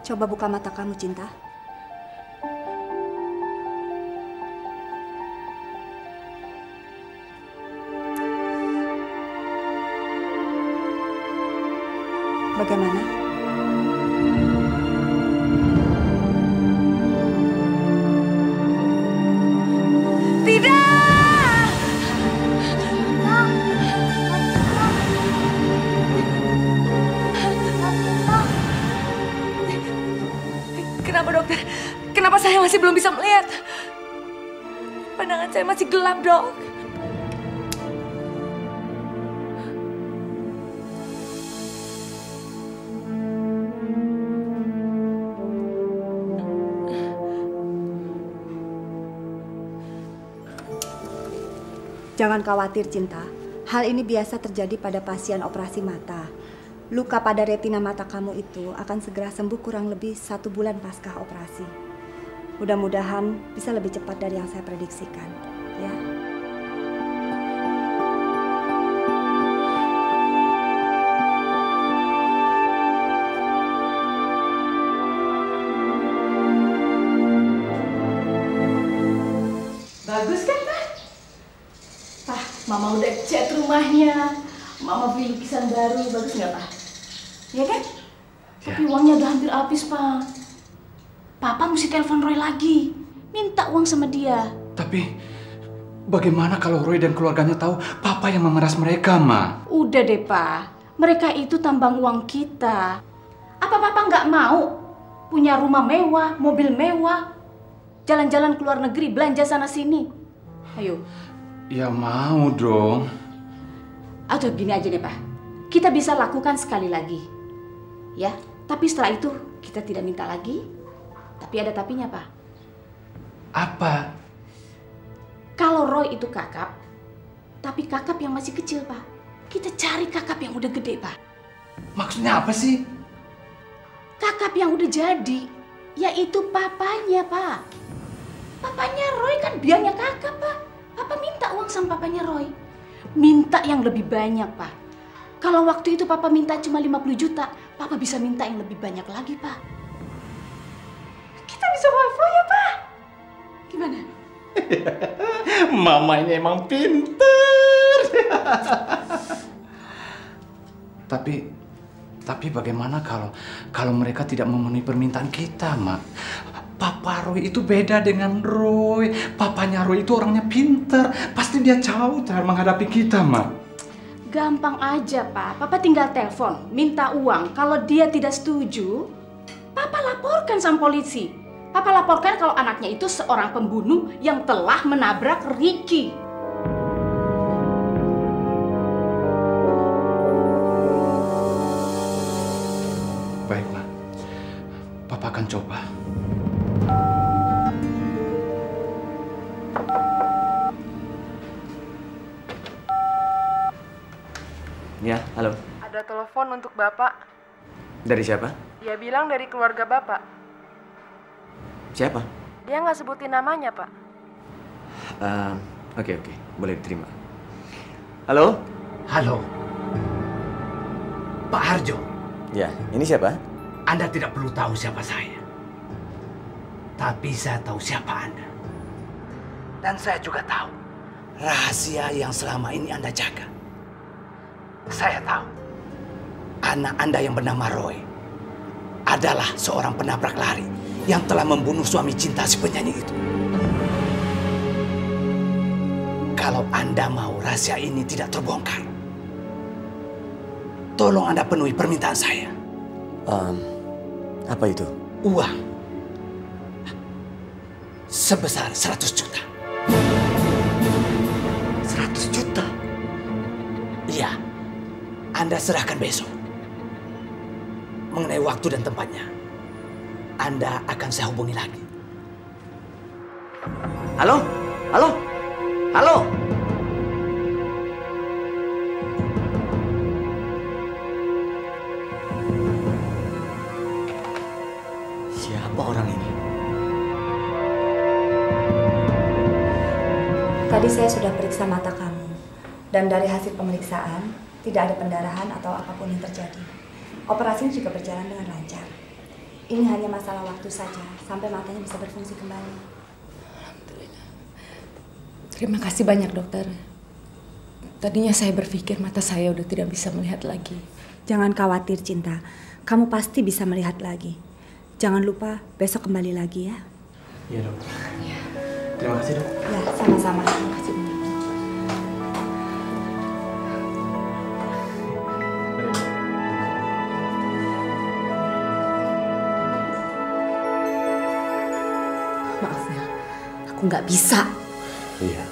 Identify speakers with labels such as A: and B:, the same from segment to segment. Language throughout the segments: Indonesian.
A: Coba buka mata kamu, Cinta. Bagaimana?
B: Tidak! Kenapa, dokter? Kenapa saya masih belum bisa melihat? Pandangan saya masih gelap, dok.
A: Jangan khawatir, Cinta. Hal ini biasa terjadi pada pasien operasi mata. Luka pada retina mata kamu itu akan segera sembuh kurang lebih 1 bulan pasca operasi. Mudah-mudahan bisa lebih cepat dari yang saya prediksikan, ya.
B: Bagus kan, Pak? Pak, Mama udah cat rumahnya. Mama beli lukisan baru, bagus nggak, Pak? Ya kan? Ya. Tapi uangnya udah hampir habis, Pak. Papa mesti telepon Roy lagi. Minta uang sama dia.
C: Tapi bagaimana kalau Roy dan keluarganya tahu Papa yang memeras mereka, Ma?
B: Udah deh, Pak. Mereka itu tambang uang kita. Apa Papa nggak mau punya rumah mewah, mobil mewah, jalan-jalan ke luar negeri, belanja sana-sini? Ayo.
C: Ya mau dong.
B: Atau gini aja deh, Pak. Kita bisa lakukan sekali lagi. Ya, tapi setelah itu kita tidak minta lagi. Tapi ada tapinya, Pak.
C: Apa?
B: Kalau Roy itu kakap, tapi kakap yang masih kecil, Pak. Kita cari kakap yang udah gede, Pak.
C: Maksudnya apa sih?
B: Kakap yang udah jadi, yaitu papanya, Pak. Papanya Roy kan biangnya kakap, Pak. Papa minta uang sama papanya Roy. Minta yang lebih banyak, Pak. Kalau waktu itu Papa minta cuma 50 juta, Papa bisa minta yang lebih banyak lagi, Pak. Kita bisa flow ya, Pak? Gimana?
C: Mama ini emang pinter. Tapi bagaimana kalau mereka tidak memenuhi permintaan kita, Mak? Papa Roy itu beda dengan Roy. Papanya Roy itu orangnya pinter. Pasti dia tahu cara menghadapi kita, Mak.
B: Gampang aja, Pak. Papa tinggal telepon, minta uang. Kalau dia tidak setuju, Papa laporkan sama polisi. Papa laporkan kalau anaknya itu seorang pembunuh yang telah menabrak Ricky.
C: Baik, Ma. Papa akan coba.
D: Ya, halo.
E: Ada telepon untuk Bapak.
D: Dari siapa?
E: Dia bilang dari keluarga Bapak.
D: Siapa?
E: Dia nggak sebutin namanya, Pak.
D: Oke. Boleh diterima. Halo?
F: Halo. Pak Harjo.
D: Ya, ini siapa?
F: Anda tidak perlu tahu siapa saya. Tapi saya tahu siapa Anda. Dan saya juga tahu rahasia yang selama ini Anda jaga. Saya tahu anak Anda yang bernama Roy adalah seorang penabrak lari yang telah membunuh suami cinta si penyanyi itu. Kalau Anda mau rahasia ini tidak terbongkar, tolong Anda penuhi permintaan saya.
D: Apa itu?
F: Uang sebesar 100 juta.
D: 100 juta?
F: Iya, Anda serahkan besok. Mengenai waktu dan tempatnya, Anda akan saya hubungi lagi.
D: Halo? Halo? Halo? Siapa orang ini?
A: Tadi saya sudah periksa mata kamu. Dan dari hasil pemeriksaan, tidak ada pendarahan atau apapun yang terjadi. Operasinya juga berjalan dengan lancar. Ini hanya masalah waktu saja sampai matanya bisa berfungsi kembali.
B: Alhamdulillah. Terima kasih banyak dokter. Tadinya saya berpikir mata saya udah tidak bisa melihat lagi.
A: Jangan khawatir Cinta, kamu pasti bisa melihat lagi. Jangan lupa besok kembali lagi ya.
G: Iya dokter. Terima kasih dok.
A: Ya, sama-sama. Terima kasih.
B: Maaf ya, aku nggak bisa.
G: Iya.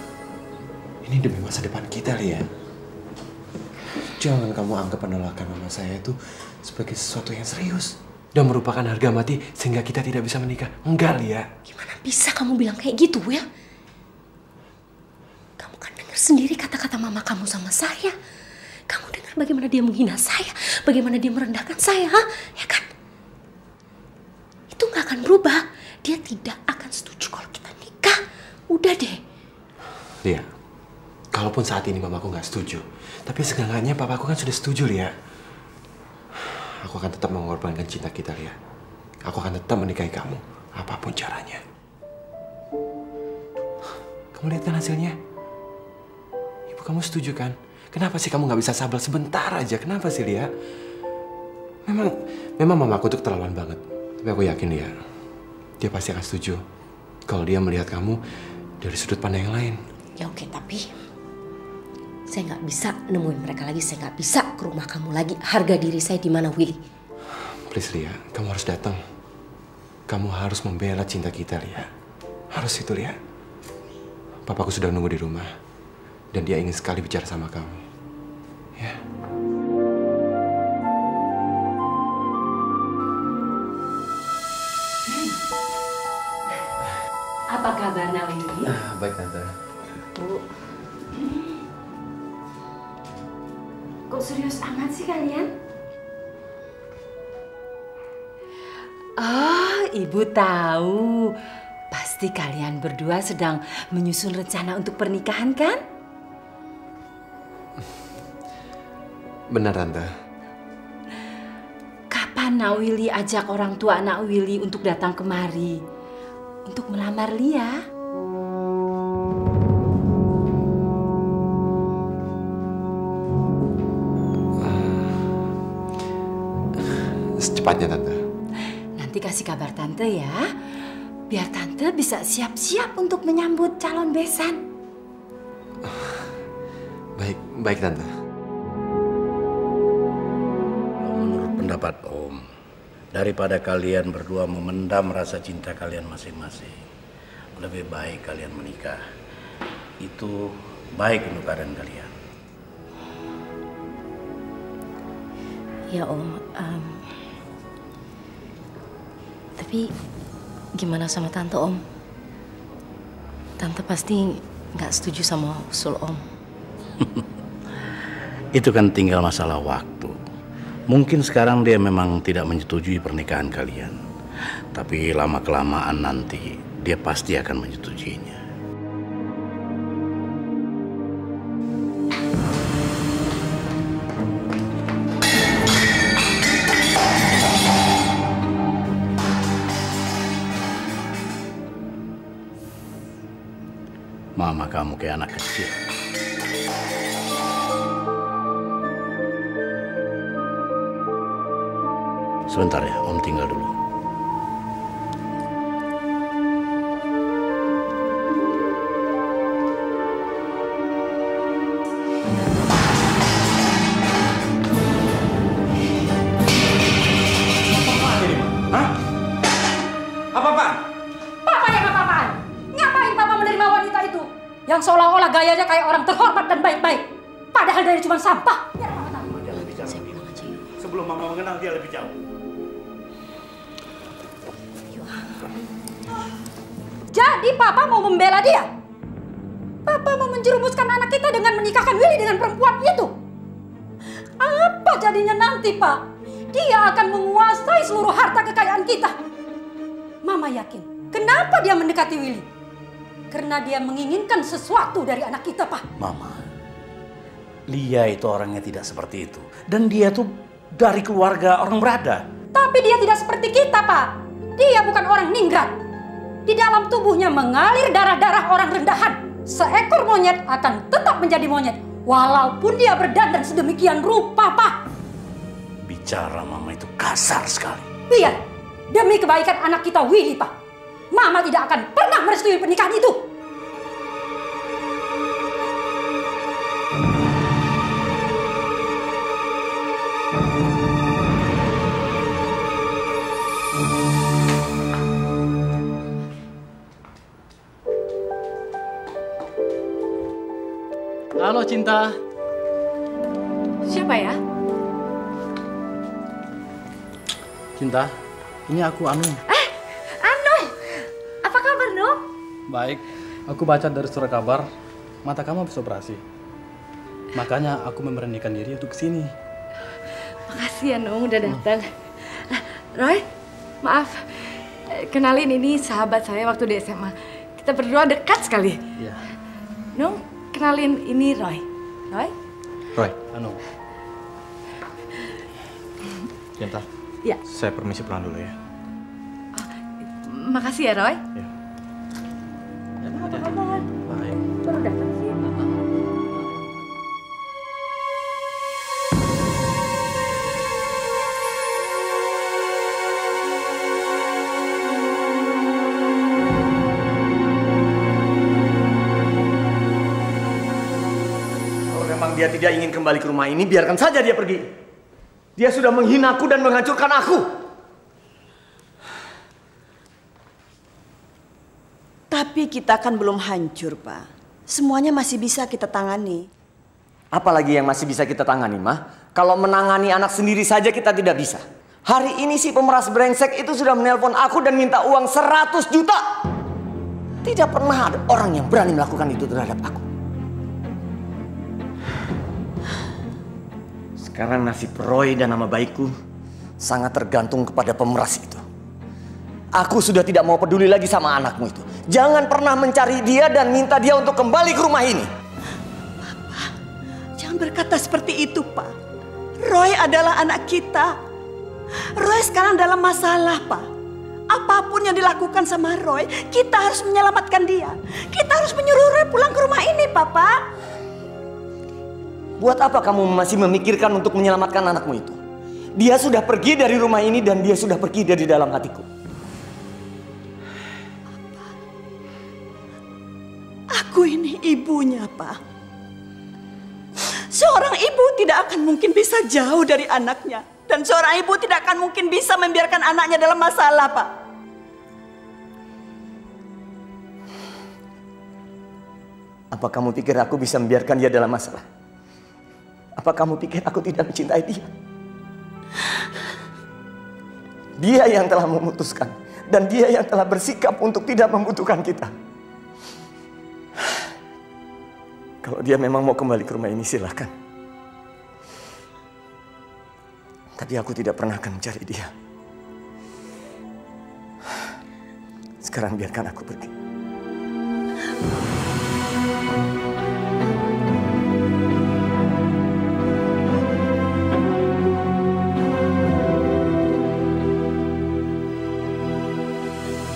G: Ini demi masa depan kita, Lia. Jangan kamu anggap penolakan mama saya itu sebagai sesuatu yang serius dan merupakan harga mati sehingga kita tidak bisa menikah. Enggak, Lia.
B: Gimana bisa kamu bilang kayak gitu, Will? Kamu kan dengar sendiri kata-kata mama kamu sama saya. Kamu dengar bagaimana dia menghina saya, bagaimana dia merendahkan saya, ha? Ya kan? Itu nggak akan berubah. Dia tidak akan setuju kalau kita nikah. Udah deh.
G: Lia, kalaupun saat ini mamaku nggak setuju, tapi seenggaknya papaku kan sudah setuju, Lia. Aku akan tetap mengorbankan cinta kita, Lia. Aku akan tetap menikahi kamu, apapun caranya. Kamu lihat kan hasilnya? Ibu kamu setuju kan? Kenapa sih kamu nggak bisa sabar sebentar aja? Kenapa sih, Lia? Memang mamaku tuh keterlaluan banget. Tapi aku yakin, Lia, dia pasti akan setuju kalau dia melihat kamu dari sudut pandang yang lain.
B: Ya oke, tapi saya nggak bisa nemuin mereka lagi. Saya nggak bisa ke rumah kamu lagi. Harga diri saya di mana, Willy?
G: Please, Lia, kamu harus datang. Kamu harus membela cinta kita, Lia. Harus itu, Lia. Papaku sudah nunggu di rumah dan dia ingin sekali bicara sama kamu. Ya.
B: Apa kabarnya, Willy?
G: Baik, Tante.
B: Bu. Kok serius amat sih kalian?
H: Oh, Ibu tahu. Pasti kalian berdua sedang menyusun rencana untuk pernikahan, kan?
G: Benar, Tante.
H: Kapan Nak Willy ajak orang tua Nak Willy untuk datang kemari? Untuk melamar Lia?
G: Secepatnya, Tante.
H: Nanti kasih kabar Tante ya. Biar Tante bisa siap-siap untuk menyambut calon besan.
G: Baik, Tante.
F: Menurut pendapat Om, daripada kalian berdua memendam rasa cinta kalian masing-masing, lebih baik kalian menikah. Itu baik untuk keadaan kalian.
B: Ya Om, tapi gimana sama Tante, Om? Tante pasti nggak setuju sama usul Om.
F: Itu kan tinggal masalah waktu. Mungkin sekarang dia memang tidak menyetujui pernikahan kalian. Tapi lama-kelamaan nanti dia pasti akan menyetujuinya. Mama kamu kayak anak kecil. Sebentar ya, Om tinggal dulu.
C: Hah? Apa-apaan?
I: Papa yang apa-apaan? Ngapain Papa menerima wanita itu? Yang seolah-olah gayanya kayak orang terhormat dan baik-baik. Padahal dia cuma sampah. Biar Papa tahu.
F: Dia lebih jauh. Sebelum Mama mengenal dia lebih jauh.
I: Jadi Papa mau membela dia? Papa mau menjerumuskan anak kita dengan menikahkan Willy dengan perempuan itu? Apa jadinya nanti, Pak? Dia akan menguasai seluruh harta kekayaan kita. Mama yakin. Kenapa dia mendekati Willy? Karena dia menginginkan sesuatu dari anak kita, Pak.
F: Mama, Lia itu orangnya tidak seperti itu. Dan dia tuh dari keluarga orang berada.
I: Tapi Tapi dia tidak seperti kita, Pak. Dia bukan orang ningrat. Di dalam tubuhnya mengalir darah-darah orang rendahan. Seekor monyet akan tetap menjadi monyet, walaupun dia berdandan sedemikian rupa, Pak.
F: Bicara Mama itu kasar sekali.
I: Iya, demi kebaikan anak kita Willy, Pak. Mama tidak akan pernah merestui pernikahan itu.
C: Halo Cinta.
B: Siapa ya?
C: Cinta, ini aku Anu.
B: Anu, apa kabar, Nuk?
C: Baik, aku baca dari surat kabar mata kamu habis operasi. Makanya aku memberanikan diri untuk kesini.
B: Makasih ya, Nung, udah datang. Roy, maaf. Kenalin, ini sahabat saya waktu di SMA. Kita berdua dekat sekali.
C: Iya.
B: Nung, kenalin, ini Roy. Roy?
C: Roy, Anu. Cinta.
B: Ya.
C: Saya permisi pulang dulu ya.
B: Makasih ya, Roy.
C: Ya.
B: Apa kabar?
C: Baik.
B: Baru datang sih.
D: Kalau memang dia tidak ingin kembali ke rumah ini, biarkan saja dia pergi. Dia sudah menghinaku dan menghancurkan aku.
J: Tapi kita kan belum hancur, Pak. Semuanya masih bisa kita tangani.
D: Apalagi yang masih bisa kita tangani, Mah? Kalau menangani anak sendiri saja kita tidak bisa. Hari ini si pemeras brengsek itu sudah menelpon aku dan minta uang 100 juta. Tidak pernah ada orang yang berani melakukan itu terhadap aku. Sekarang nasib Roy dan nama baikku sangat tergantung kepada pemeras itu. Aku sudah tidak mau peduli lagi sama anakmu itu. Jangan pernah mencari dia dan minta dia untuk kembali ke rumah ini.
J: Papa, jangan berkata seperti itu, Pak. Roy adalah anak kita. Roy sekarang dalam masalah, Pak. Apapun yang dilakukan sama Roy, kita harus menyelamatkan dia. Kita harus menyuruh Roy pulang ke rumah ini, Papa.
D: Buat apa kamu masih memikirkan untuk menyelamatkan anakmu itu? Dia sudah pergi dari rumah ini dan dia sudah pergi dari dalam hatiku.
J: Aku ini ibunya, Pak. Seorang ibu tidak akan mungkin bisa jauh dari anaknya. Dan seorang ibu tidak akan mungkin bisa membiarkan anaknya dalam masalah, Pak.
D: Apa kamu pikir aku bisa membiarkan dia dalam masalah? Apa kamu pikir aku tidak mencintai dia? Dia yang telah memutuskan. Dan dia yang telah bersikap untuk tidak membutuhkan kita. Kalau dia memang mau kembali ke rumah ini, silakan. Tapi aku tidak pernah akan mencari dia. Sekarang biarkan aku pergi.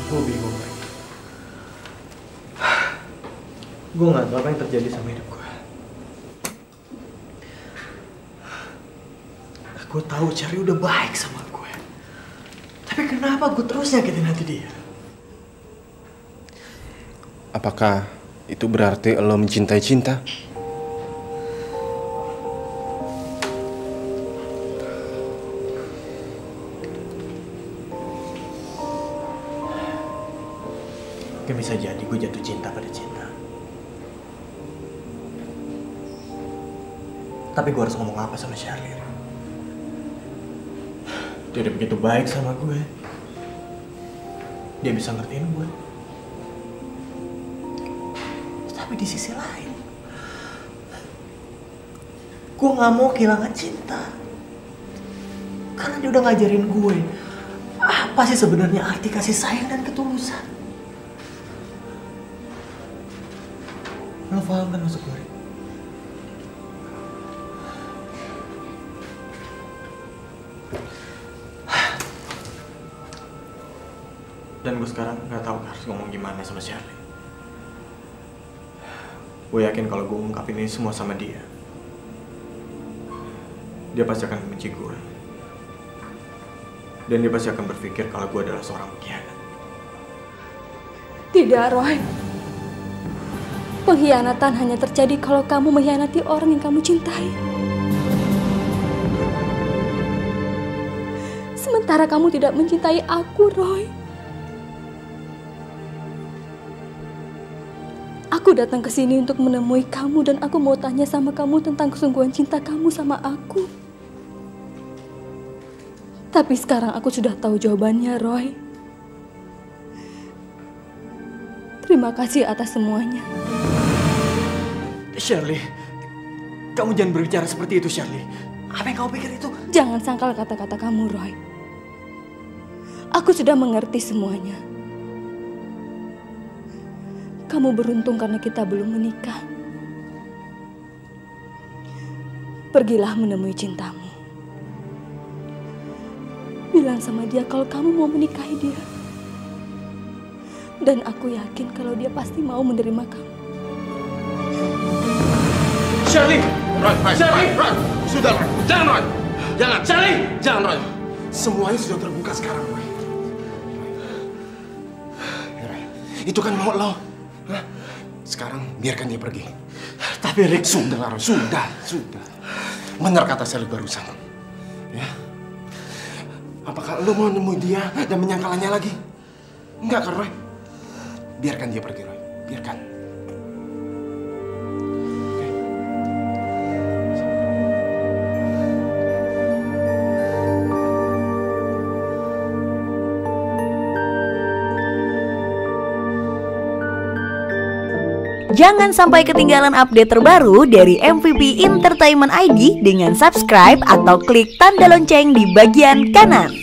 G: Gue bingung. Gue gak tahu apa yang terjadi sama hidup gue. Gue tahu Cherry udah baik sama gue. Tapi kenapa gue terus nyakitin hati dia?
K: Apakah itu berarti lo mencintai Cinta?
G: Gak bisa jadi gue jatuh cinta pada Cinta. Tapi gue harus ngomong apa sama Shirley? Dia udah begitu baik sama gue. Dia bisa ngertiin gue. Tapi di sisi lain, gue gak mau kehilangan Cinta. Karena dia udah ngajarin gue apa sih sebenarnya arti kasih sayang dan ketulusan. Lo paham kan maksud gue?
K: Dan gue sekarang nggak tahu harus ngomong gimana sama Shirley. Gue yakin kalau gue ngungkapin ini semua sama dia, dia pasti akan membenci gue. Dan dia pasti akan berpikir kalau gue adalah seorang pengkhianat.
I: Tidak, Roy. Pengkhianatan hanya terjadi kalau kamu mengkhianati orang yang kamu cintai. Sementara kamu tidak mencintai aku, Roy. Aku datang ke sini untuk menemui kamu dan aku mau tanya sama kamu tentang kesungguhan cinta kamu sama aku. Tapi sekarang aku sudah tahu jawabannya, Roy. Terima kasih atas semuanya.
K: Shirley, kamu jangan berbicara seperti itu, Shirley. Apa yang kamu pikir itu?
I: Jangan sangkal kata-kata kamu, Roy. Aku sudah mengerti semuanya. Kamu beruntung karena kita belum menikah. Pergilah menemui cintamu. Bilang sama dia kalau kamu mau menikahi dia. Dan aku yakin kalau dia pasti mau menerima kamu.
K: Shirley!
G: Roy,
K: Shirley!
G: Roy, sudah Roy, jangan Roy, jangan, Shirley, jangan Roy. Semuanya sudah terbuka sekarang, Roy. Roy, itu kan mau lo. Hah? Sekarang biarkan dia pergi.
K: Tapi Rick,
G: sudah Roy, sudah. Benar kata Shirley barusan. Ya. Apakah lo mau nemuin dia dan menyangkalannya lagi? Enggak kan, Roy? Biarkan dia pergi, Roy. Biarkan.
L: Jangan sampai ketinggalan update terbaru dari MVP Entertainment ID dengan subscribe atau klik tanda lonceng di bagian kanan.